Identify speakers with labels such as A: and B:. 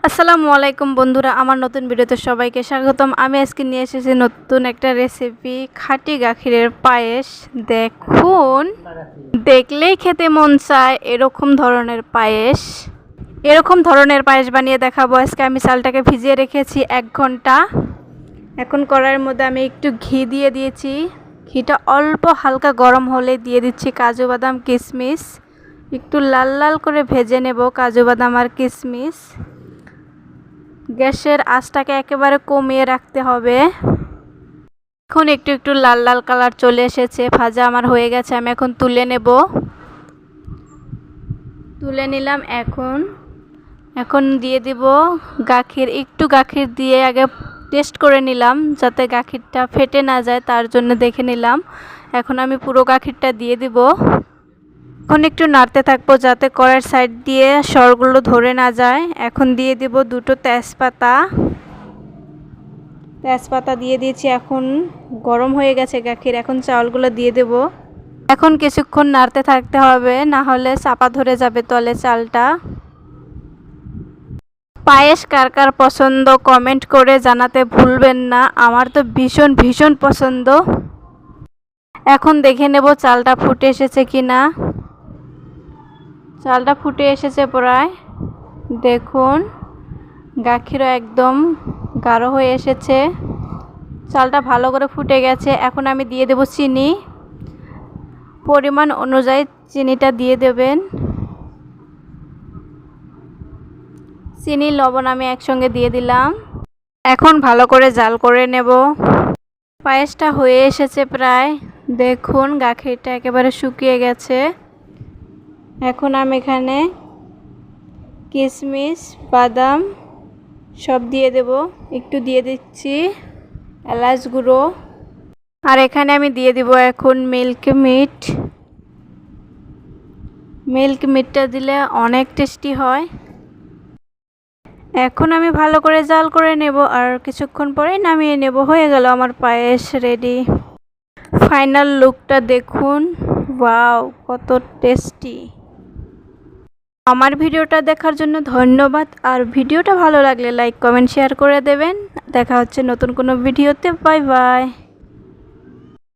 A: আসসালামু আলাইকুম বন্ধুরা, আমার নতুন ভিডিওতে সবাইকে স্বাগতম। আমি আজকে নিয়ে এসেছি নতুন একটা রেসিপি, খাঁটি গাখিরের পায়েস। দেখুন, দেখলেই খেতে মন চায় এরকম ধরনের পায়েস। বানিয়ে দেখাবো আজকে। আমি চালটাকে ভিজিয়ে রেখেছি 1 ঘন্টা। এখন কড়াইয়ের মধ্যে আমি একটু ঘি দিয়ে দিয়েছি। ঘিটা অল্প হালকা গরম হলে দিয়ে দিচ্ছি কাজু বাদাম কিশমিশ। একটু লাল লাল করে ভেজে নেব কাজু বাদাম আর কিশমিশ। গ্যাসের আঁচটাকে একেবারে কমিয়ে রাখতে হবে। এখন একটু একটু লাল লাল কালার চলে এসেছে, ভাজা আমার হয়ে গেছে। আমি এখন তুলে নেব। তুলে নিলাম। এখন দিয়ে দিব গাখির। একটু গাখির দিয়ে আগে টেস্ট করে নিলাম যাতে গাখিরটা ফেটে না যায়, তার জন্য দেখে নিলাম। এখন আমি পুরো গাখিরটা দিয়ে দিব। এখন একটু নাড়তে থাকবো যাতে কড়াইয়ের সাইড দিয়ে সরগুলো ধরে না যায়। এখন দিয়ে দেব 2টো তেজপাতা দিয়ে দিয়েছি। এখন গরম হয়ে গেছে গাখির। এখন চাউলগুলো দিয়ে দেব। এখন কিছুক্ষণ নাড়তে থাকতে হবে, না হলে চাপা ধরে যাবে তলে চালটা। পায়েস কার কার পছন্দ কমেন্ট করে জানাতে ভুলবেন না। আমার তো ভীষণ ভীষণ পছন্দ। এখন দেখে নেব চালটা ফুটে এসেছে কিনা। চালটা ফুটে এসেছে প্রায়। দেখুন, গাখিরও একদম গাঢ় হয়ে এসেছে। চালটা ভালো করে ফুটে গেছে। এখন আমি দিয়ে দেব চিনি। পরিমাণ অনুযায়ী চিনিটা দিয়ে দেবেন। চিনি লবণ আমি একসঙ্গে দিয়ে দিলাম। এখন ভালো করে জাল করে নেব। পায়েসটা হয়ে এসেছে প্রায়। দেখুন, গাখিরটা একেবারে শুকিয়ে গেছে। এখন আমি এখানে কিশমিশ বাদাম সব দিয়ে দেব। একটু দিয়ে দিচ্ছি এলাচ গুঁড়ো। আর এখানে আমি দিয়ে দিব এখন মিল্ক মিটটা দিলে অনেক টেস্টি হয়। এখন আমি ভালো করে জাল করে নেব, আর কিছুক্ষণ পরেই নামিয়ে নেব। হয়ে গেল আমার পায়েস রেডি। ফাইনাল লুকটা দেখুন, ওয়াও কত টেস্টি। আমার ভিডিওটা দেখার জন্য ধন্যবাদ। আর ভিডিওটা ভালো লাগলে লাইক কমেন্ট শেয়ার করে দেবেন। দেখা হচ্ছে নতুন কোনো ভিডিওতে। Bye bye.